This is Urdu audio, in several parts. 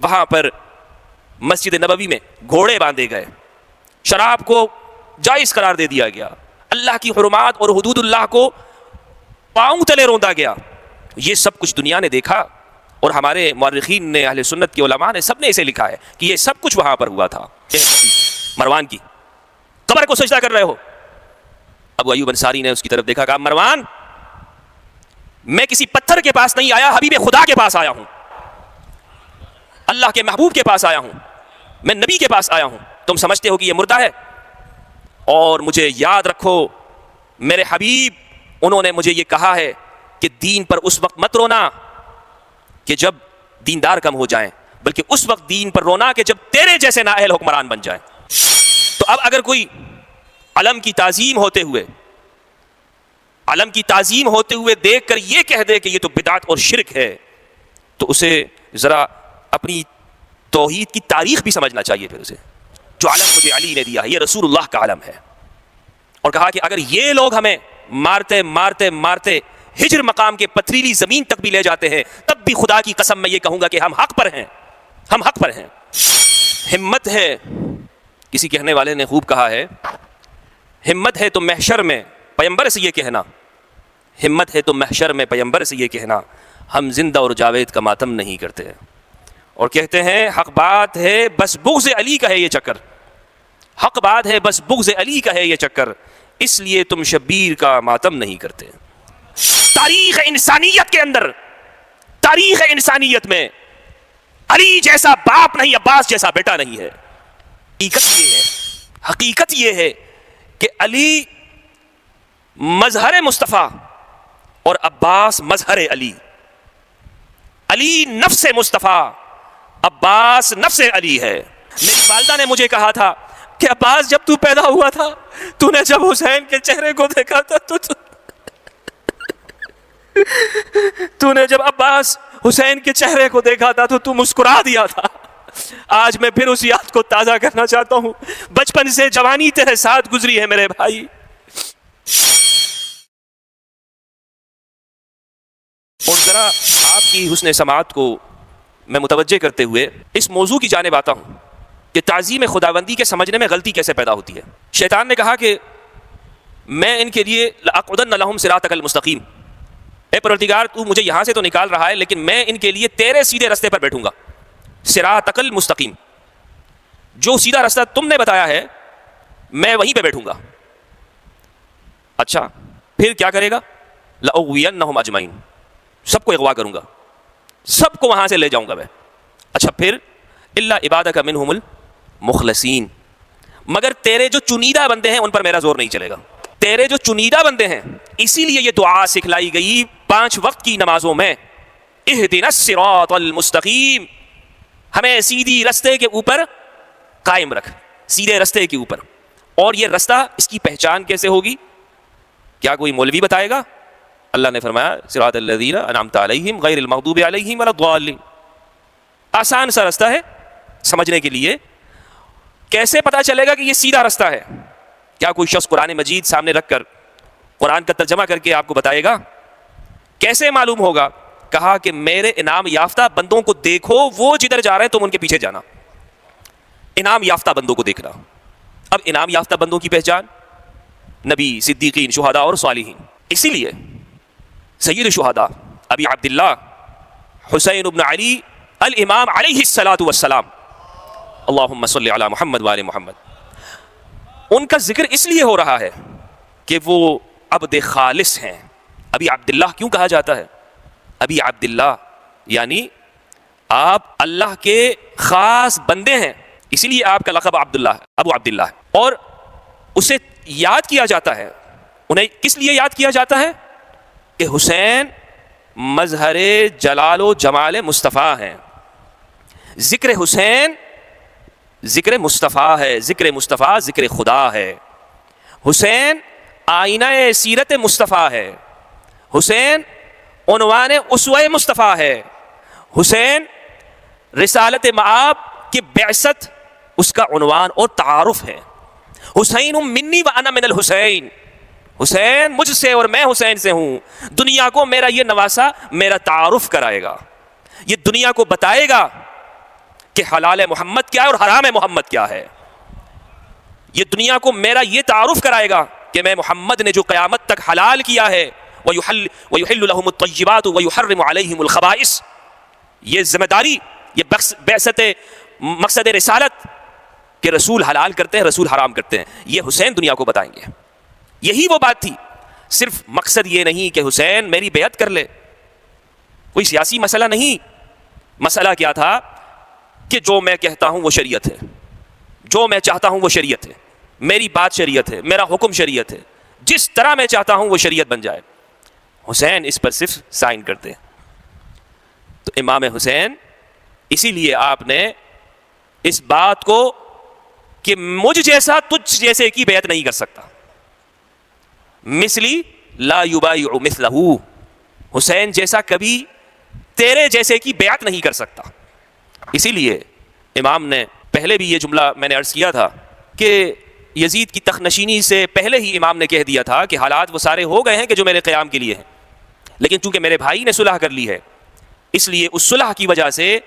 وہاں پر مسجد نبوی میں گھوڑے باندھے گئے، شراب کو جائز قرار دے دیا گیا، اللہ کی حرمات اور حدود اللہ کو پاؤں تلے روندا گیا. یہ سب کچھ دنیا نے دیکھا، اور ہمارے مورخین نے، اہل سنت کے علماء نے، سب نے اسے لکھا ہے کہ یہ سب کچھ وہاں پر ہوا تھا. مروان کی قبر کو سجدہ کر رہے ہو. ابو ایوب انصاری نے اس کی طرف دیکھا، کہا مروان میں کسی پتھر کے پاس نہیں آیا، حبیب خدا کے پاس آیا ہوں، اللہ کے محبوب کے پاس آیا ہوں، میں نبی کے پاس آیا ہوں. تم سمجھتے ہو کہ یہ مردہ ہے؟ اور مجھے یاد رکھو میرے حبیب، انہوں نے مجھے یہ کہا ہے کہ دین پر اس وقت مت رونا کہ جب دیندار کم ہو جائیں، بلکہ اس وقت دین پر رونا کہ جب تیرے جیسے نااہل حکمران بن جائیں. تو اب اگر کوئی علم کی تعظیم ہوتے ہوئے دیکھ کر یہ کہہ دے کہ یہ تو بدعت اور شرک ہے، تو اسے ذرا اپنی توحید کی تاریخ بھی سمجھنا چاہیے. پھر اسے جو علم مجھے علی نے دیا ہے یہ رسول اللہ کا علم ہے، اور کہا کہ اگر یہ لوگ ہمیں مارتے مارتے مارتے ہجر مقام کے پتھریلی زمین تک بھی لے جاتے ہیں، تب بھی خدا کی قسم میں یہ کہوں گا کہ ہم حق پر ہیں، ہم حق پر ہیں. ہمت ہے، کسی کہنے والے نے خوب کہا ہے، ہمت ہے تو محشر میں پیغمبر سے یہ کہنا، ہمت ہے تو محشر میں پیغمبر سے یہ کہنا، ہم زندہ اور جاوید کا ماتم نہیں کرتے. اور کہتے ہیں حق بات ہے بس بغض علی کا ہے یہ چکر، حق بات ہے بس بغض علی کا ہے یہ چکر، اس لیے تم شبیر کا ماتم نہیں کرتے. تاریخ انسانیت کے اندر، تاریخ انسانیت میں علی جیسا باپ نہیں، عباس جیسا بیٹا نہیں ہے. حقیقت یہ ہے کہ علی مظہر مصطفیٰ اور عباس مظہر علی. علی نفس مصطفیٰ، عباس نفس علی ہے. میری والدہ نے مجھے کہا تھا کہ عباس جب تو پیدا ہوا تھا، تو نے جب حسین کے چہرے کو دیکھا تھا تو نے جب عباس حسین کے چہرے کو دیکھا تھا تو مسکرا دیا تھا. آج میں پھر اس یاد کو تازہ کرنا چاہتا ہوں. بچپن سے جوانی تیرے ساتھ گزری ہے میرے بھائی. اور ذرا آپ کی حسن سماعت کو میں متوجہ کرتے ہوئے اس موضوع کی جانب آتا ہوں کہ تعظیم خداوندی کے سمجھنے میں غلطی کیسے پیدا ہوتی ہے. شیطان نے کہا کہ میں ان کے لیے لأقعدن لهم صراطک المستقیم، اے پروردگار تو مجھے یہاں سے تو نکال رہا ہے لیکن میں ان کے لیے تیرے سیدھے رستے پر بیٹھوں گا. صراطک المستقیم، جو سیدھا رستہ تم نے بتایا ہے میں وہیں پہ بیٹھوں گا. اچھا پھر کیا کرے گا؟ لأغوینہم اجمعین، سب کو اغوا کروں گا، سب کو وہاں سے لے جاؤں گا میں. اچھا پھر الا عبادک منہم المخلصین، مگر تیرے جو چنیدہ بندے ہیں ان پر میرا زور نہیں چلے گا. تیرے جو چنیدہ بندے ہیں، اسی لیے یہ دعا سکھلائی گئی 5 وقت کی نمازوں میں، اہدنا الصراط المستقیم، ہمیں سیدھی رستے کے اوپر قائم رکھ، سیدھے رستے کے اوپر. اور یہ رستہ، اس کی پہچان کیسے ہوگی؟ کیا کوئی مولوی بتائے گا؟ اللہ نے فرمایا صراط الذین انعمت علیہم غیر المغضوب علیہم ولا الضالین. آسان سا رستہ ہے سمجھنے کے لیے. کیسے پتا چلے گا کہ یہ سیدھا رستہ ہے؟ کیا کوئی شخص قرآن مجید سامنے رکھ کر قرآن کا ترجمہ کر کے آپ کو بتائے گا؟ کیسے معلوم ہوگا؟ کہا کہ میرے انعام یافتہ بندوں کو دیکھو، وہ جدھر جا رہے ہیں تم ان کے پیچھے جانا. انعام یافتہ بندوں کو دیکھنا. اب انعام یافتہ بندوں کی پہچان نبی، صدیقین، شہداء اور صالحین. اسی لیے سید شہداء ابی عبداللہ حسین بن علی الامام علیہ الصلاۃ والسلام، اللہم صلی علی محمد وآل محمد، ان کا ذکر اس لیے ہو رہا ہے کہ وہ عبد خالص ہیں. ابی عبداللہ کیوں کہا جاتا ہے؟ ابی عبداللہ یعنی آپ اللہ کے خاص بندے ہیں، اسی لیے آپ کا لقب عبداللہ ہے، ابو عبداللہ ہے. اور اسے یاد کیا جاتا ہے، انہیں کس لیے یاد کیا جاتا ہے؟ کہ حسین مظہر جلال و جمال مصطفیٰ ہیں. ذکر حسین ذکر مصطفیٰ ہے، ذکر مصطفیٰ ذکر خدا ہے. حسین آئینہ سیرت مصطفیٰ ہے، حسین عنوان اسوہ مصطفیٰ ہے، حسین رسالت مآب کی بعثت اس کا عنوان اور تعارف ہے. حسین منی و انا من الحسین، حسین مجھ سے اور میں حسین سے ہوں. دنیا کو میرا یہ نواسا میرا تعارف کرائے گا، یہ دنیا کو بتائے گا کہ حلال محمد کیا ہے اور حرام محمد کیا ہے. یہ دنیا کو میرا یہ تعارف کرائے گا کہ میں محمد نے جو قیامت تک حلال کیا ہے وَيُحِلُّ لَهُمُ الطَّيِّبَاتُ وَيُحَرِّمُ عَلَيْهِمُ الْخَبَائِثَ، یہ ذمہ داری، یہ بعثت مقصد رسالت کہ رسول حلال کرتے ہیں رسول حرام کرتے ہیں، یہ حسین دنیا کو بتائیں گے. یہی وہ بات تھی. صرف مقصد یہ نہیں کہ حسین میری بیعت کر لے، کوئی سیاسی مسئلہ نہیں. مسئلہ کیا تھا کہ جو میں کہتا ہوں وہ شریعت ہے، جو میں چاہتا ہوں وہ شریعت ہے، میری بات شریعت ہے، میرا حکم شریعت ہے، جس طرح میں چاہتا ہوں وہ شریعت بن جائے. حسین اس پر صرف سائن کرتے ہیں. تو امام حسین، اسی لیے آپ نے اس بات کو کہ مجھ جیسا تجھ جیسے کی بیعت نہیں کر سکتا، مثلی لا یبایع مثلہ، حسین جیسا کبھی تیرے جیسے کی بیعت نہیں کر سکتا. اسی لیے امام نے پہلے بھی یہ جملہ میں نے عرض کیا تھا کہ یزید کی تخنشینی سے پہلے ہی امام نے کہہ دیا تھا کہ حالات وہ سارے ہو گئے ہیں کہ جو میرے قیام کے لیے ہیں، لیکن چونکہ میرے بھائی نے صلح کر لی ہے، اس لیے اس صلح کی وجہ سے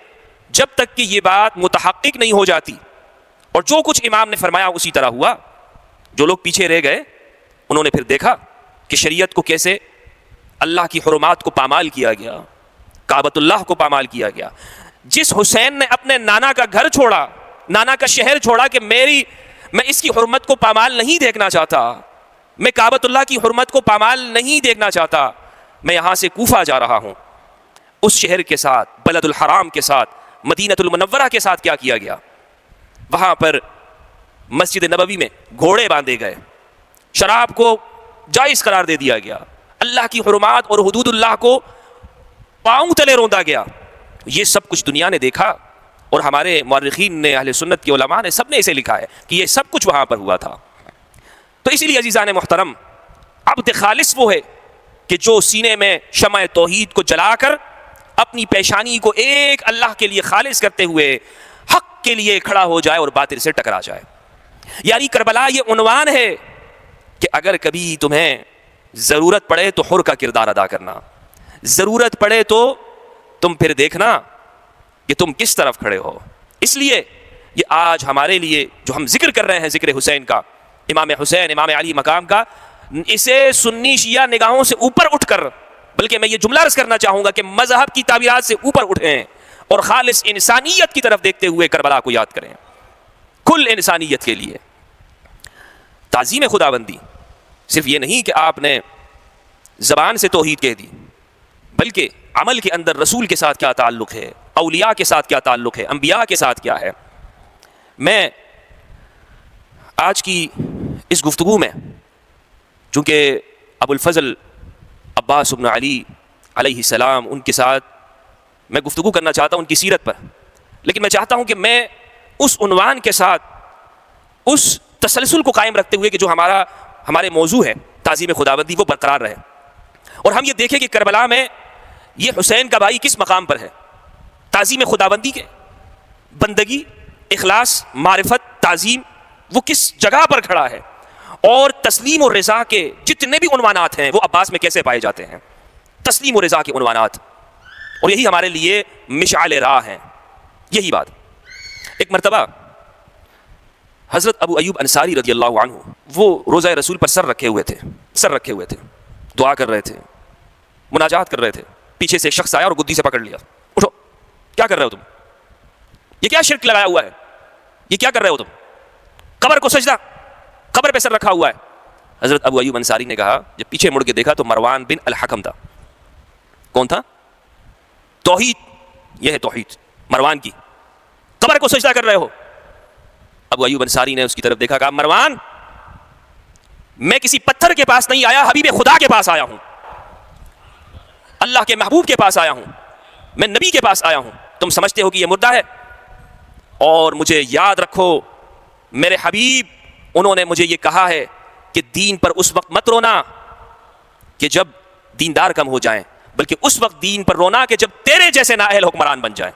جب تک کہ یہ بات متحقق نہیں ہو جاتی، اور جو کچھ امام نے فرمایا اسی طرح ہوا. جو لوگ پیچھے رہ گئے انہوں نے پھر دیکھا کہ شریعت کو کیسے اللہ کی حرمات کو پامال کیا گیا، کعبۃ اللہ کو پامال کیا گیا. جس حسین نے اپنے نانا کا گھر چھوڑا، نانا کا شہر چھوڑا کہ میں اس کی حرمت کو پامال نہیں دیکھنا چاہتا، میں کعبۃ اللہ کی حرمت کو پامال نہیں دیکھنا چاہتا، میں یہاں سے کوفہ جا رہا ہوں، اس شہر کے ساتھ، بلد الحرام کے ساتھ، مدینہ المنورہ کے ساتھ کیا کیا گیا؟ وہاں پر مسجد نبوی میں گھوڑے باندھے گئے، شراب کو جائز قرار دے دیا گیا، اللہ کی حرمات اور حدود اللہ کو پاؤں تلے روندا گیا. یہ سب کچھ دنیا نے دیکھا، اور ہمارے مورخین نے، اہل سنت کے علماء نے، سب نے اسے لکھا ہے کہ یہ سب کچھ وہاں پر ہوا تھا. تو اسی لیے عزیزان محترم، عبد خالص وہ ہے کہ جو سینے میں شمع توحید کو جلا کر اپنی پیشانی کو ایک اللہ کے لیے خالص کرتے ہوئے حق کے لیے کھڑا ہو جائے اور باطل سے ٹکرا جائے. یعنی کربلا یہ عنوان ہے کہ اگر کبھی تمہیں ضرورت پڑے تو حر کا کردار ادا کرنا، ضرورت پڑے تو تم پھر دیکھنا کہ تم کس طرف کھڑے ہو. اس لیے یہ آج ہمارے لیے جو ہم ذکر کر رہے ہیں، ذکر حسین کا، امام حسین، امام علی مقام کا، اسے سنی شیعہ نگاہوں سے اوپر اٹھ کر، بلکہ میں یہ جملہ عرض کرنا چاہوں گا کہ مذہب کی تعبیرات سے اوپر اٹھیں اور خالص انسانیت کی طرف دیکھتے ہوئے کربلا کو یاد کریں، کل انسانیت کے لیے. تعظیم خداوندی صرف یہ نہیں کہ آپ نے زبان سے توحید کہہ دی، بلکہ عمل کے اندر رسول کے ساتھ کیا تعلق ہے، اولیاء کے ساتھ کیا تعلق ہے، انبیاء کے ساتھ کیا ہے. میں آج کی اس گفتگو میں، چونکہ ابو الفضل عباس بن علی علیہ السلام، ان کے ساتھ میں گفتگو کرنا چاہتا ہوں ان کی سیرت پر، لیکن میں چاہتا ہوں کہ میں اس عنوان کے ساتھ اس تسلسل کو قائم رکھتے ہوئے کہ جو ہمارے موضوع ہے تعظیم خداوندی، وہ برقرار رہے، اور ہم یہ دیکھیں کہ کربلا میں یہ حسین کا بھائی کس مقام پر ہے. تعظیم خداوندی کے، بندگی، اخلاص، معرفت، تعظیم، وہ کس جگہ پر کھڑا ہے، اور تسلیم و رضا کے جتنے بھی عنوانات ہیں وہ عباس میں کیسے پائے جاتے ہیں. تسلیم و رضا کے عنوانات، اور یہی ہمارے لیے مشعل راہ ہیں. یہی بات ایک مرتبہ حضرت ابو ایوب انصاری رضی اللہ عنہ، وہ روزہ رسول پر سر رکھے ہوئے تھے، دعا کر رہے تھے، مناجات کر رہے تھے. پیچھے سے ایک شخص آیا اور گدی سے پکڑ لیا. اٹھو، کیا کر رہے ہو تم؟ یہ کیا شرک لگایا ہوا ہے؟ یہ کیا کر رہے ہو تم؟ قبر کو سجدہ، قبر پہ سر رکھا ہوا ہے. حضرت ابو ایوب انصاری نے کہا، جب پیچھے مڑ کے دیکھا تو مروان بن الحکم تھا. کون تھا؟ توحید، یہ ہے توحید مروان کی. قبر کو سجدہ کر رہے ہو. ابو ایوب انصاری نے اس کی طرف دیکھا، کہا مروان، میں کسی پتھر کے پاس نہیں آیا، حبیب خدا کے پاس آیا ہوں، اللہ کے محبوب کے پاس آیا ہوں، میں نبی کے پاس آیا ہوں. تم سمجھتے ہو کہ یہ مردہ ہے؟ اور مجھے یاد رکھو، میرے حبیب انہوں نے مجھے یہ کہا ہے کہ دین پر اس وقت مت رونا کہ جب دیندار کم ہو جائیں، بلکہ اس وقت دین پر رونا کہ جب تیرے جیسے نااہل حکمران بن جائیں.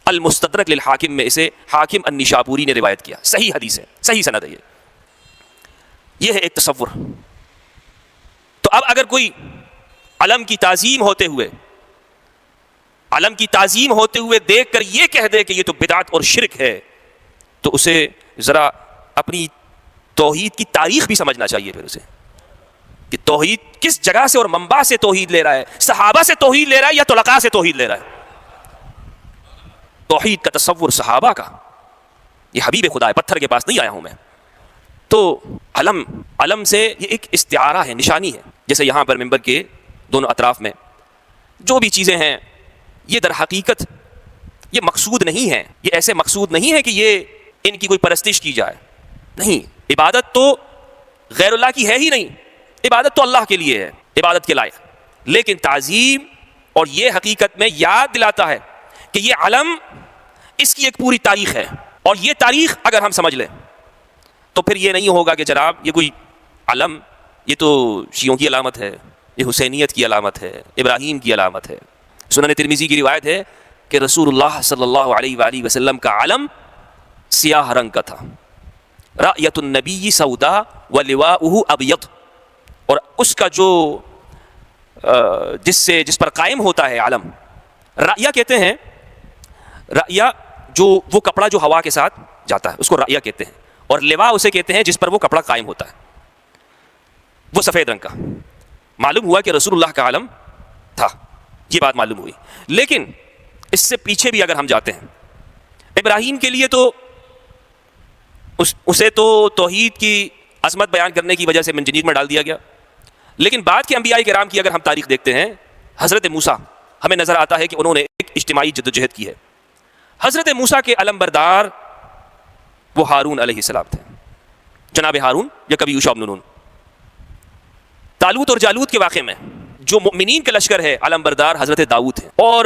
المستدرک للحاکم میں اسے حاکم النشابوری نے روایت کیا، صحیح حدیث ہے، صحیح سند ہے. یہ ہے ایک تصور. تو اب اگر کوئی علم کی تعظیم ہوتے ہوئے علم کی تعظیم ہوتے ہوئے دیکھ کر یہ کہہ دے کہ یہ تو بدعت اور شرک ہے، تو اسے ذرا اپنی توحید کی تاریخ بھی سمجھنا چاہیے پھر اسے، کہ توحید کس جگہ سے اور منبع سے توحید لے رہا ہے، صحابہ سے توحید لے رہا ہے یا طلقاء سے توحید لے رہا ہے۔ توحید کا تصور صحابہ کا، یہ حبیب خدا ہے، پتھر کے پاس نہیں آیا ہوں میں۔ تو علم سے یہ ایک استعارہ ہے، نشانی ہے، جیسے یہاں پر منبر کے دونوں اطراف میں جو بھی چیزیں ہیں یہ در حقیقت یہ مقصود نہیں ہے، یہ ایسے مقصود نہیں ہے کہ یہ ان کی کوئی پرستش کی جائے، نہیں، عبادت تو غیر اللہ کی ہے ہی نہیں، عبادت تو اللہ کے لیے ہے، عبادت کے لائق، لیکن تعظیم اور یہ حقیقت میں یاد دلاتا ہے کہ یہ علم اس کی ایک پوری تاریخ ہے، اور یہ تاریخ اگر ہم سمجھ لیں تو پھر یہ نہیں ہوگا کہ جناب یہ کوئی علم یہ تو شیعوں کی علامت ہے، یہ حسینیت کی علامت ہے، ابراہیم کی علامت ہے۔ سنن ترمذی کی روایت ہے کہ رسول اللہ صلی اللہ علیہ وآلہ وسلم کا علم سیاہ رنگ کا تھا، رأیت النبی سودا ولواؤہ ابیض، اور اس کا جو جس پر قائم ہوتا ہے علم، رأیہ کہتے ہیں، رأیہ جو وہ کپڑا جو ہوا کے ساتھ جاتا ہے اس کو رأیہ کہتے ہیں، اور لوا اسے کہتے ہیں جس پر وہ کپڑا قائم ہوتا ہے، وہ سفید رنگ کا۔ معلوم ہوا کہ رسول اللہ کا علم تھا، یہ بات معلوم ہوئی، لیکن اس سے پیچھے بھی اگر ہم جاتے ہیں، ابراہیم کے لیے تو اسے تو توحید کی عظمت بیان کرنے کی وجہ سے منجنیق میں ڈال دیا گیا، لیکن بعد کے انبیاء کرام کی اگر ہم تاریخ دیکھتے ہیں، حضرت موسیٰ ہمیں نظر آتا ہے کہ انہوں نے ایک اجتماعی جدوجہد کی ہے۔ حضرت موسیٰ کے علم بردار وہ ہارون علیہ السلام تھے، جناب ہارون یا کبھی یوشع بن نون۔ طالوت اور جالوت کے واقعے میں جو مؤمنین کا لشکر ہے علم بردار حضرت داؤد ہیں، اور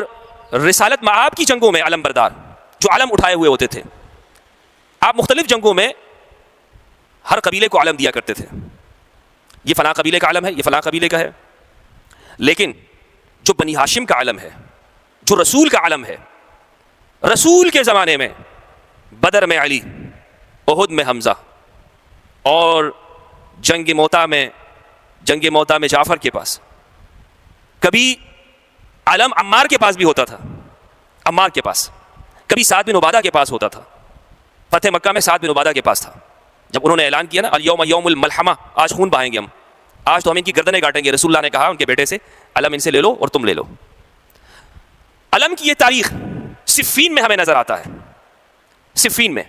رسالت معاب کی جنگوں میں علم بردار جو علم اٹھائے ہوئے ہوتے تھے، آپ مختلف جنگوں میں ہر قبیلے کو علم دیا کرتے تھے، یہ فلاں قبیلے کا علم ہے، یہ فلاں قبیلے کا ہے، لیکن جو بنی ہاشم کا علم ہے، جو رسول کا علم ہے، رسول کے زمانے میں بدر میں علی، احد میں حمزہ، اور جنگ موتا میں جعفر کے پاس، کبھی علم عمار کے پاس بھی ہوتا تھا، عمار کے پاس، کبھی سعد بن عبادہ کے پاس ہوتا تھا، فتح مکہ میں سعد بن عبادہ کے پاس تھا، جب انہوں نے اعلان کیا نا الیوم یوم الملحمہ، آج خون بہائیں گے ہم، آج تو ہم ان کی گردنیں کاٹیں گے، رسول اللہ نے کہا ان کے بیٹے سے علم ان سے لے لو اور تم لے لو۔ علم کی یہ تاریخ صفین میں ہمیں نظر آتا ہے، صفین میں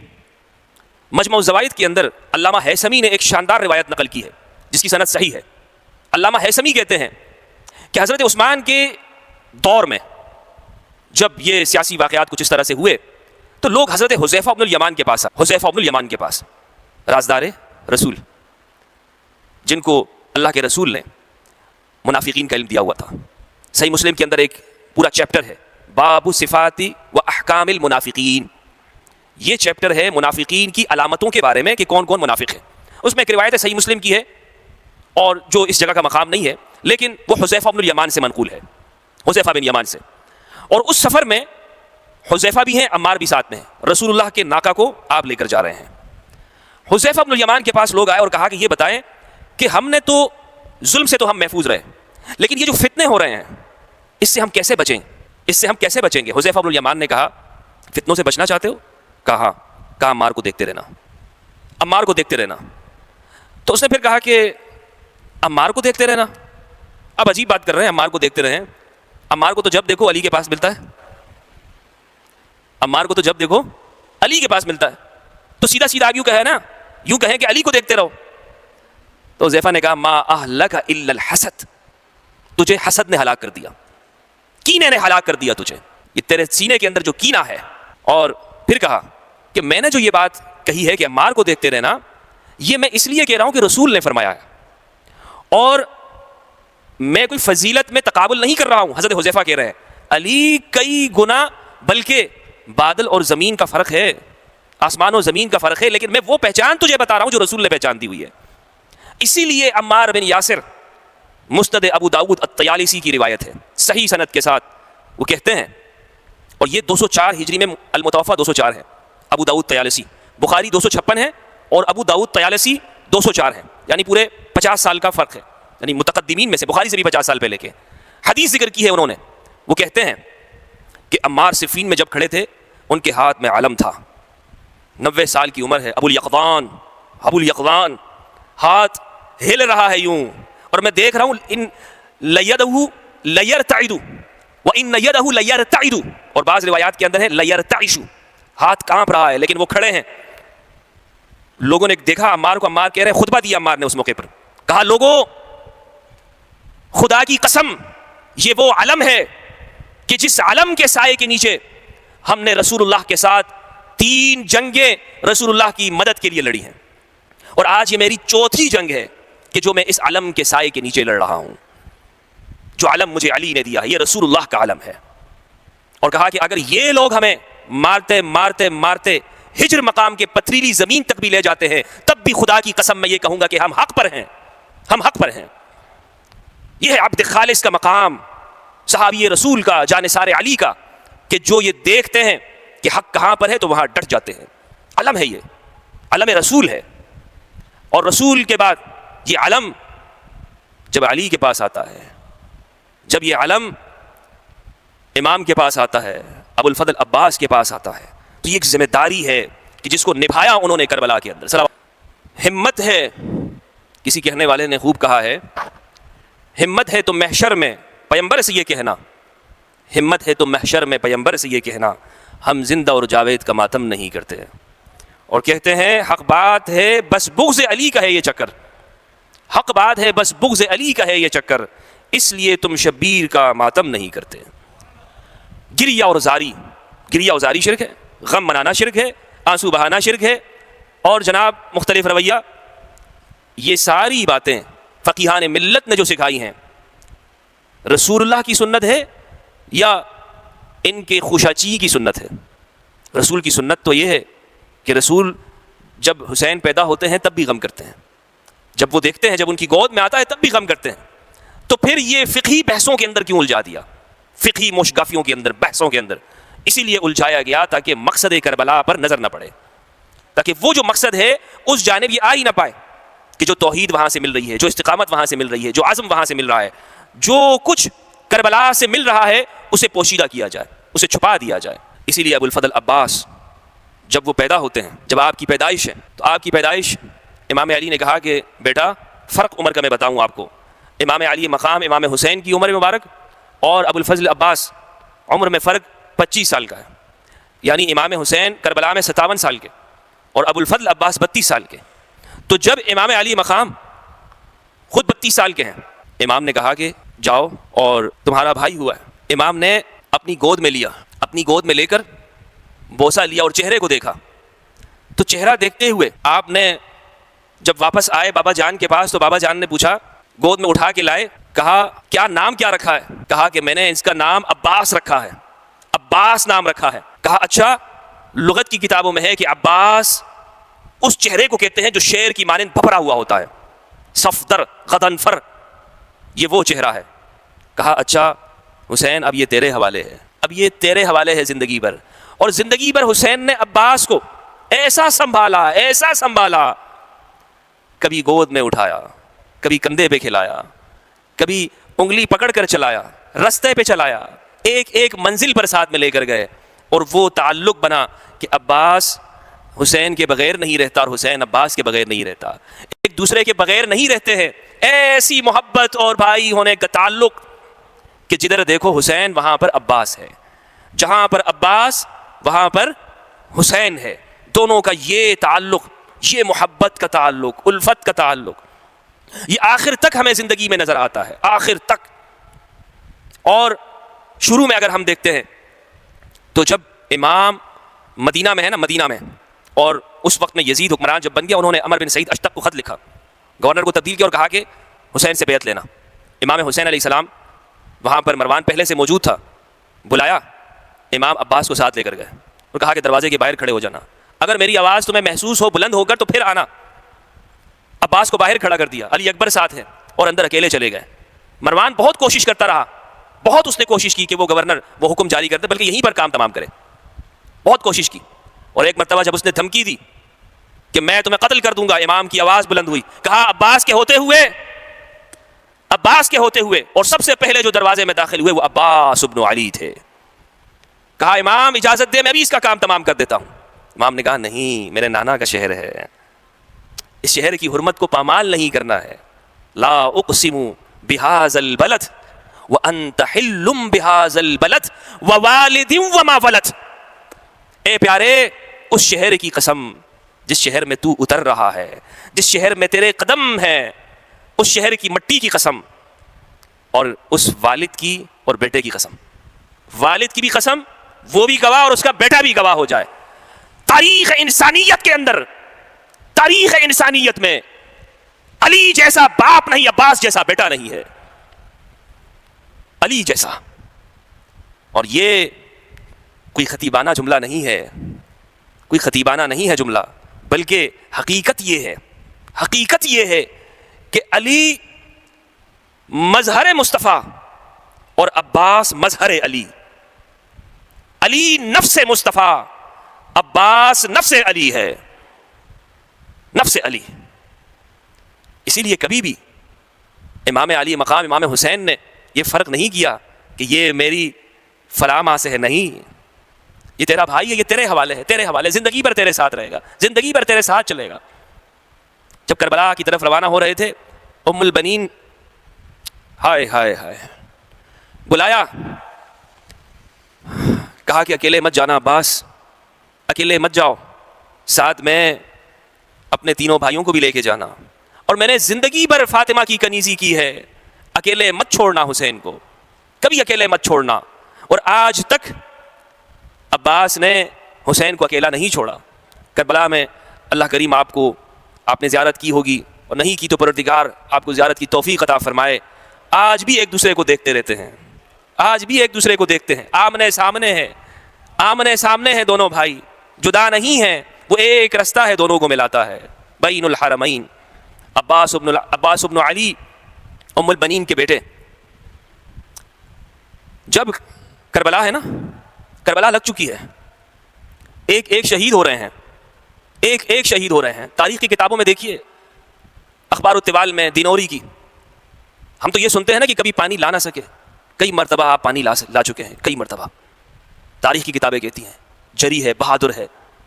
مجمع الزوائد کے اندر علامہ ہیثمی نے ایک شاندار روایت نقل کی ہے جس کی سند صحیح ہے۔ علامہ ہیثمی کہتے ہیں کہ حضرت عثمان کے دور میں جب یہ سیاسی واقعات کچھ اس طرح سے ہوئے تو لوگ حضرت حذیفہ بن الیمان کے پاس رازدار رسول، جن کو اللہ کے رسول نے منافقین کا علم دیا ہوا تھا، صحیح مسلم کے اندر ایک پورا چیپٹر ہے باب صفات و احکام المنافقین، یہ چیپٹر ہے منافقین کی علامتوں کے بارے میں کہ کون کون منافق ہے۔ اس میں ایک روایت صحیح مسلم کی ہے اور جو اس جگہ کا مقام نہیں ہے، لیکن وہ حذیفہ بن الیمان سے منقول ہے، حذیفہ بن یمان سے، اور اس سفر میں حذیفہ بھی ہیں، عمار بھی ساتھ میں ہیں، رسول اللہ کے ناکہ کو آپ لے کر جا رہے ہیں۔ حذیفہ بن الیمان کے پاس لوگ آئے اور کہا کہ یہ بتائیں کہ ہم نے تو ظلم سے تو ہم محفوظ رہے، لیکن یہ جو فتنے ہو رہے ہیں اس سے ہم کیسے بچیں، اس سے ہم کیسے بچیں گے؟ حذیفہ بن الیمان نے کہا فتنوں سے بچنا چاہتے ہو؟ کہا عمار کو دیکھتے رہنا، عمار کو دیکھتے رہنا۔ تو اس نے پھر کہا کہ عمار کو دیکھتے رہنا، اب عجیب بات کر رہے ہیں، عمار کو دیکھتے رہیں، عمار کو تو جب دیکھو علی کے پاس ملتا ہے، عمار کو تو جب دیکھو علی کے پاس ملتا ہے، تو سیدھا سیدھا یوں کہے نا، یوں کہیں کہ علی کو دیکھتے رہو۔ تو حذیفہ نے کہا ما اہلک الا الحسد، تجھے حسد نے ہلاک کر دیا، کینے نے ہلاک کر دیا تجھے، یہ تیرے سینے کے اندر جو کینہ ہے۔ اور پھر کہا کہ میں نے جو یہ بات کہی ہے کہ عمار کو دیکھتے رہنا، یہ میں اس لیے کہہ رہا ہوں کہ رسول نے فرمایا ہے، اور میں کوئی فضیلت میں تقابل نہیں کر رہا ہوں۔ حضرت حذیفہ کہہ رہے ہیں علی کئی گنا، بلکہ بادل اور زمین کا فرق ہے، آسمان و زمین کا فرق ہے، لیکن میں وہ پہچان تجھے بتا رہا ہوں جو رسول نے پہچان دی ہوئی ہے۔ اسی لیے عمار بن یاسر، مسند ابو داؤد الطیالسی کی روایت ہے صحیح سند کے ساتھ، وہ کہتے ہیں، اور یہ 204 ہجری میں المتوفہ 204 ہے، ابو داؤد طیالسی، بخاری 256 ہے اور ابو داؤد طیالسی 204 ہے، یعنی پورے 50 سال کا فرق ہے، یعنی متقدمین میں سے بخاری سے بھی 50 سال پہلے کے حدیث ذکر کی ہے انہوں نے۔ وہ کہتے ہیں کہ عمار صفین میں جب کھڑے تھے ان کے ہاتھ میں علم تھا، 90 سال کی عمر ہے، ابو الیقظان ہاتھ ہل رہا ہے یوں، اور میں دیکھ رہا ہوں ان لیدہ لیرتعد وان یدہ لیرتعد، اور بعض روایات کے اندر ہے لیرتعش، ہاتھ کانپ رہا ہے لیکن وہ کھڑے ہیں۔ لوگوں نے دیکھا عمار کو، عمار کہہ رہے ہیں، خطبہ دیا عمار نے اس موقع پر، کہا لوگوں خدا کی قسم یہ وہ علم ہے کہ جس علم کے سائے کے نیچے ہم نے رسول اللہ کے ساتھ 3 جنگیں رسول اللہ کی مدد کے لیے لڑی ہیں، اور آج یہ میری 4تھی جنگ ہے کہ جو میں اس علم کے سائے کے نیچے لڑ رہا ہوں۔ جو علم مجھے علی نے دیا ہے یہ رسول اللہ کا علم ہے، اور کہا کہ اگر یہ لوگ ہمیں مارتے مارتے مارتے ہجر مقام کے پتھریلی زمین تک بھی لے جاتے ہیں تب بھی خدا کی قسم میں یہ کہوں گا کہ ہم حق پر ہیں، ہم حق پر ہیں۔ یہ ہے عبد خالص کا مقام صحابی رسول کا، جانثار علی کا، کہ جو یہ دیکھتے ہیں کہ حق کہاں پر ہے تو وہاں ڈٹ جاتے ہیں۔ علم ہے، یہ علم رسول ہے، اور رسول کے بعد یہ علم جب علی کے پاس آتا ہے، جب یہ علم امام کے پاس آتا ہے، ابو الفضل عباس کے پاس آتا ہے، تو یہ ایک ذمہ داری ہے کہ جس کو نبھایا انہوں نے کربلا کے اندر۔ ہمت ہے، کسی کہنے والے نے خوب کہا ہے، ہمت ہے تو محشر میں پیمبر سے یہ کہنا، ہمت ہے تو محشر میں پیمبر سے یہ کہنا، ہم زندہ اور جاوید کا ماتم نہیں کرتے، اور کہتے ہیں حق بات ہے بس بغض علی کا ہے یہ چکر، حق بات ہے بس بغض علی کا ہے یہ چکر، اس لیے تم شبیر کا ماتم نہیں کرتے۔ گریہ اور زاری شرک ہے، غم منانا شرک ہے، آنسو بہانا شرک ہے، اور جناب مختلف رویہ، یہ ساری باتیں فقیہان ملت نے جو سکھائی ہیں رسول اللہ کی سنت ہے یا ان کے خوشاچی کی سنت ہے؟ رسول کی سنت تو یہ ہے کہ رسول جب حسین پیدا ہوتے ہیں تب بھی غم کرتے ہیں، جب وہ دیکھتے ہیں جب ان کی گود میں آتا ہے تب بھی غم کرتے ہیں، تو پھر یہ فقہی بحثوں کے اندر کیوں الجھا دیا، فقہی مشگافیوں کے اندر، بحثوں کے اندر؟ اسی لیے الجھایا گیا تاکہ مقصد کربلا پر نظر نہ پڑے، تاکہ وہ جو مقصد ہے اس جانب یہ آ ہی نہ پائے کہ جو توحید وہاں سے مل رہی ہے، جو استقامت وہاں سے مل رہی ہے، جو عزم وہاں سے مل رہا ہے، جو کچھ کربلا سے مل رہا ہے اسے پوشیدہ کیا جائے، اسے چھپا دیا جائے۔ اسی لیے ابو الفضل عباس جب وہ پیدا ہوتے ہیں، جب آپ کی پیدائش ہے، تو آپ کی پیدائش امام علی نے کہا کہ بیٹا فرق عمر کا میں بتاؤں آپ کو، امام علی مقام امام حسین کی عمر مبارک اور ابو الفضل عباس عمر میں فرق 25 سال کا ہے، یعنی امام حسین کربلا میں 57 سال کے اور ابو الفضل عباس 32 سال کے۔ تو جب امام علی مقام خود 32 سال کے ہیں، امام نے کہا کہ جاؤ اور تمہارا بھائی ہوا ہے، امام نے اپنی گود میں لیا، اپنی گود میں لے کر بوسہ لیا اور چہرے کو دیکھا، تو چہرہ دیکھتے ہوئے آپ نے جب واپس آئے بابا جان کے پاس تو بابا جان نے پوچھا، گود میں اٹھا کے لائے، کہا کیا نام کیا رکھا ہے؟ کہا کہ میں نے اس کا نام عباس رکھا ہے، عباس نام رکھا ہے۔ کہا اچھا، لغت کی کتابوں میں ہے کہ عباس اس چہرے کو کہتے ہیں جو شیر کی مانند بھپرا ہوا ہوتا ہے، صفدر غضنفر، یہ وہ چہرہ ہے۔ کہا اچھا حسین اب یہ تیرے حوالے ہے، اب یہ تیرے حوالے ہے زندگی بھر، اور زندگی بھر حسین نے عباس کو ایسا سنبھالا، کبھی گود میں اٹھایا، کبھی کندھے پہ کھلایا، کبھی انگلی پکڑ کر چلایا، رستے پہ چلایا، ایک ایک منزل پر ساتھ میں لے کر گئے، اور وہ تعلق بنا کہ عباس حسین کے بغیر نہیں رہتا اور حسین عباس کے بغیر نہیں رہتا، ایک دوسرے کے بغیر نہیں رہتے ہیں۔ ایسی محبت اور بھائی ہونے کا تعلق کہ جدھر دیکھو حسین وہاں پر عباس ہے، جہاں پر عباس وہاں پر حسین ہے، دونوں کا یہ تعلق، یہ محبت کا تعلق، الفت کا تعلق، یہ آخر تک ہمیں زندگی میں نظر آتا ہے، آخر تک۔ اور شروع میں اگر ہم دیکھتے ہیں تو جب امام مدینہ میں ہے نا، مدینہ میں، اور اس وقت میں یزید حکمران جب بن گیا، انہوں نے عمر بن سعید اشتق کو خط لکھا، گورنر کو تبدیل کیا اور کہا کہ حسین سے بیعت لینا۔ امام حسین علیہ السلام وہاں پر مروان پہلے سے موجود تھا، بلایا، امام عباس کو ساتھ لے کر گئے اور کہا کہ دروازے کے باہر کھڑے ہو جانا، اگر میری آواز تمہیں محسوس ہو بلند ہو کر تو پھر آنا۔ عباس کو باہر کھڑا کر دیا، علی اکبر ساتھ ہے، اور اندر اکیلے چلے گئے۔ مروان بہت کوشش کرتا رہا، بہت اس نے کوشش کی کہ وہ گورنر وہ حکم جاری کر دے بلکہ یہیں پر کام تمام کرے، بہت کوشش کی، اور ایک مرتبہ جب اس نے دھمکی دی کہ میں تمہیں قتل کر دوں گا، امام کی آواز بلند ہوئی، کہا عباس کے ہوتے ہوئے، اور سب سے پہلے جو دروازے میں داخل ہوئے وہ عباس ابن علی تھے، کہا امام اجازت دے میں بھی اس کا کام تمام کر دیتا ہوں. امام نے کہا نہیں، میرے نانا کا شہر ہے، اس شہر کی حرمت کو پامال نہیں کرنا ہے. لا اقسم بہذا البلد وانت حل بہذا البلد ووالد وما ولد. اے پیارے، اس شہر کی قسم جس شہر میں تو اتر رہا ہے، جس شہر میں تیرے قدم ہے، اس شہر کی مٹی کی قسم، اور اس والد کی اور بیٹے کی قسم. والد کی بھی قسم، وہ بھی گواہ اور اس کا بیٹا بھی گواہ ہو جائے. تاریخ انسانیت کے اندر، تاریخ انسانیت میں علی جیسا باپ نہیں، عباس جیسا بیٹا نہیں ہے، علی جیسا. اور یہ کوئی خطیبانہ جملہ نہیں ہے، کوئی خطیبانہ نہیں ہے جملہ، بلکہ حقیقت یہ ہے، حقیقت یہ ہے کہ علی مظہر مصطفیٰ اور عباس مظہر علی. علی نفس مصطفیٰ، عباس نفس علی ہے، نفس علی. اسی لیے کبھی بھی امام علی مقام امام حسین نے یہ فرق نہیں کیا کہ یہ میری فلاں ماں سے ہے، نہیں، یہ تیرا بھائی ہے، یہ تیرے حوالے ہے، تیرے حوالے، زندگی بھر تیرے ساتھ رہے گا، زندگی بھر تیرے ساتھ چلے گا. جب کربلا کی طرف روانہ ہو رہے تھے، ام البنین ہائے ہائے ہائے بلایا، کہا کہ اکیلے مت جانا عباس، اکیلے مت جاؤ، ساتھ میں اپنے تینوں بھائیوں کو بھی لے کے جانا. اور میں نے زندگی بھر فاطمہ کی کنیزی کی ہے، اکیلے مت چھوڑنا حسین کو، کبھی اکیلے مت چھوڑنا. اور آج تک عباس نے حسین کو اکیلا نہیں چھوڑا. کربلا میں اللہ کریم آپ نے زیارت کی ہوگی، اور نہیں کی تو پروردگار آپ کو زیارت کی توفیق عطا فرمائے. آج بھی ایک دوسرے کو دیکھتے رہتے ہیں، آج بھی ایک دوسرے کو دیکھتے ہیں، آمنے سامنے ہے، آمنے سامنے ہیں دونوں بھائی، جدا نہیں ہیں، وہ ایک رستہ ہے دونوں کو ملاتا ہے، بین الحرمین. عباس ابن علی ام البنین کے بیٹے. جب کربلا ہے نا، کربلا لگ چکی ہے، ایک ایک شہید ہو رہے ہیں، ایک ایک شہید ہو رہے ہیں. تاریخ کی کتابوں میں دیکھیے، اخبار الطوال میں دینوری کی، ہم تو یہ سنتے ہیں نا کہ کبھی پانی لا نہ سکے، کئی مرتبہ آپ پانی لا چکے ہیں، کئی مرتبہ. تاریخ کی کتابیں کہتی ہیں جری ہے، بہادر ہے،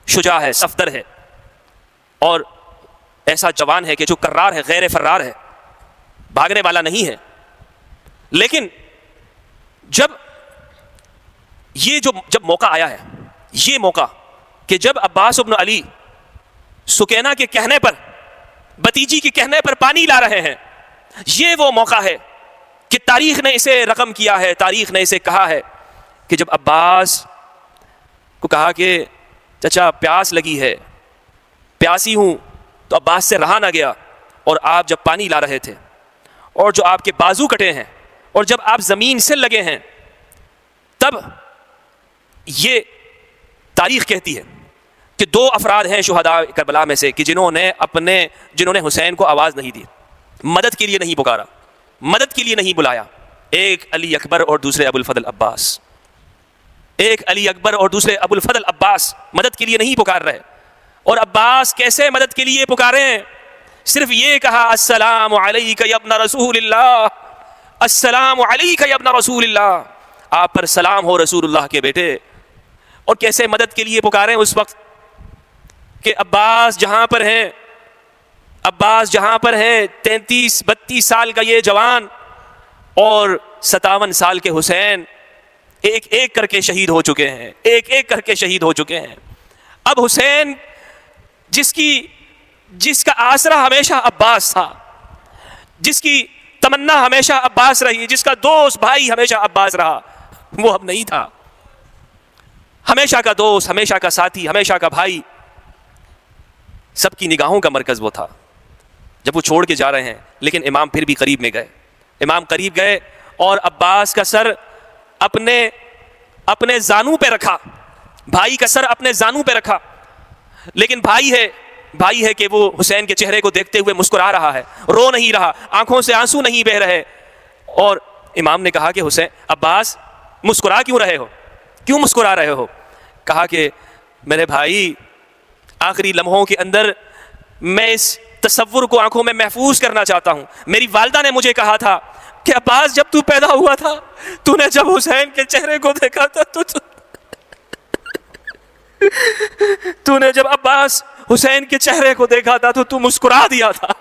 شجاع ہے، صفدر ہے، اور ایسا جوان ہے کہ جو کرار ہے، غیر فرار ہے، بھاگنے والا نہیں ہے. لیکن جب موقع آیا ہے، یہ موقع کہ جب عباس ابن علی سکینہ کے کہنے پر، بتیجی کے کہنے پر پانی لا رہے ہیں، یہ وہ موقع ہے کہ تاریخ نے اسے رقم کیا ہے، تاریخ نے اسے کہا ہے کہ جب عباس کو کہا کہ چچا پیاس لگی ہے، پیاسی ہوں، تو عباس سے رہا نہ گیا، اور آپ جب پانی لا رہے تھے، اور جو آپ کے بازو کٹے ہیں، اور جب آپ زمین سے لگے ہیں، تب یہ تاریخ کہتی ہے کہ دو افراد ہیں شہداء کربلا میں سے کہ جنہوں نے حسین کو آواز نہیں دی، مدد کے لیے نہیں پکارا، مدد کے لیے نہیں بلایا. ایک علی اکبر اور دوسرے ابو الفضل عباس، ایک علی اکبر اور دوسرے ابو الفضل عباس مدد کے لیے نہیں پکار رہے. اور عباس کیسے مدد کے لیے پکارے ہیں؟ صرف یہ کہا السلام علیک یا ابن رسول اللہ، السلام علیک یا ابن رسول اللہ، آپ پر سلام ہو رسول اللہ کے بیٹے. اور کیسے مدد کے لیے پکارے اس وقت کہ عباس جہاں پر ہیں، عباس جہاں پر ہیں، 33-32 سال کا یہ جوان اور 57 سال کے حسین ایک ایک کر کے شہید ہو چکے ہیں، ایک ایک کر کے شہید ہو چکے ہیں. اب حسین جس کا آسرا ہمیشہ عباس تھا، جس کی تمنا ہمیشہ عباس رہی، جس کا دوست بھائی ہمیشہ عباس رہا، وہ اب نہیں تھا. ہمیشہ کا دوست، ہمیشہ کا ساتھی، ہمیشہ کا بھائی، سب کی نگاہوں کا مرکز وہ تھا. جب وہ چھوڑ کے جا رہے ہیں، لیکن امام پھر بھی قریب میں گئے، امام قریب گئے اور عباس کا سر اپنے زانوں پہ رکھا، بھائی کا سر اپنے زانوں پہ رکھا. لیکن بھائی ہے کہ وہ حسین کے چہرے کو دیکھتے ہوئے مسکرا رہا ہے، رو نہیں رہا، آنکھوں سے آنسو نہیں بہ رہے. اور امام نے کہا کہ حسین، عباس مسکرا کیوں رہے ہو، کیوں مسکرا رہے ہو؟ کہا کہ میرے بھائی، آخری لمحوں کے اندر میں اس تصور کو آنکھوں میں محفوظ کرنا چاہتا ہوں. میری والدہ نے مجھے کہا تھا کہ عباس جب تو پیدا ہوا تھا، تو نے جب حسین کے چہرے کو دیکھا تھا تو نے جب عباس حسین کے چہرے کو دیکھا تھا تو مسکرا دیا تھا.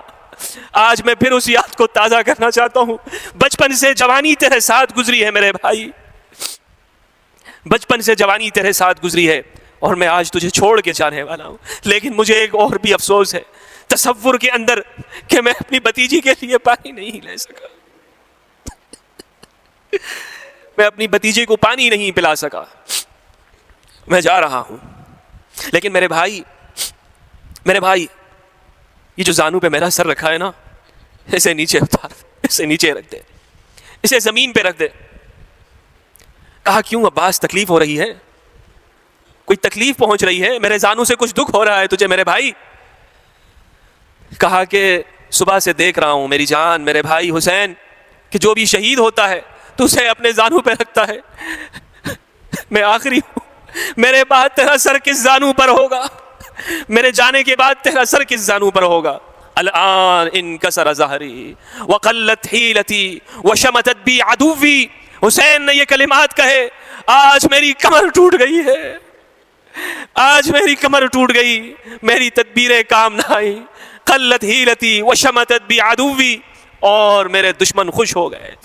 آج میں پھر اس یاد کو تازہ کرنا چاہتا ہوں. بچپن سے جوانی تیرے ساتھ گزری ہے میرے بھائی, بچپن سے جوانی تیرے ساتھ گزری ہے, اور میں آج تجھے چھوڑ کے جانے والا ہوں. لیکن مجھے ایک اور بھی افسوس ہے تصور کے اندر کہ میں اپنی بھتیجی کے لیے پانی نہیں لے سکا, میں اپنی بھتیجی کو پانی نہیں پلا سکا. میں جا رہا ہوں, لیکن میرے بھائی یہ جو زانو پہ میرا سر رکھا ہے نا, اسے نیچے اتار, اسے نیچے رکھ دے, اسے زمین پہ رکھ دے. کہا کیوں عباس, تکلیف ہو رہی ہے, کوئی تکلیف پہنچ رہی ہے, میرے زانو سے کچھ دکھ ہو رہا ہے تجھے میرے بھائی؟ کہا کہ صبح سے دیکھ رہا ہوں میری جان, میرے بھائی حسین, کہ جو بھی شہید ہوتا ہے تو اسے اپنے زانو پہ رکھتا ہے. میں آخری ہوں, میرے بعد تیرا سر کس زانو پر ہوگا؟ میرے جانے کے بعد تیرا سر کس زانو پر ہوگا؟ الان انکسر ظہری وقلت حیلتی وشمتت بی عدوی. حسین نے یہ کلمات کہے, آج میری کمر ٹوٹ گئی ہے, آج میری کمر ٹوٹ گئی, میری تدبیریں کام نہ آئی. قلت حیلتی وشمتت بی عدوی, اور میرے دشمن خوش ہو گئے.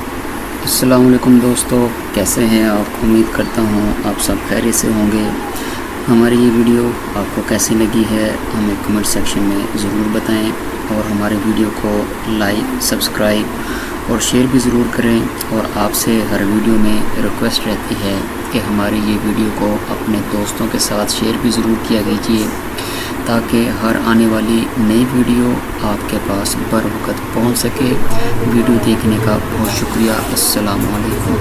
السلام علیکم دوستو, کیسے ہیں آپ؟ امید کرتا ہوں آپ سب خیریت سے ہوں گے. ہماری یہ ویڈیو آپ کو کیسی لگی ہے ہمیں کمنٹ سیکشن میں ضرور بتائیں, اور ہمارے ویڈیو کو لائک, سبسکرائب اور شیئر بھی ضرور کریں. اور آپ سے ہر ویڈیو میں ریکویسٹ رہتی ہے کہ ہماری یہ ویڈیو کو اپنے دوستوں کے ساتھ شیئر بھی ضرور کیا کیجیے, تاکہ ہر آنے والی نئی ویڈیو آپ کے پاس بر وقت پہنچ سکے. ویڈیو دیکھنے کا بہت شکریہ. السلام علیکم.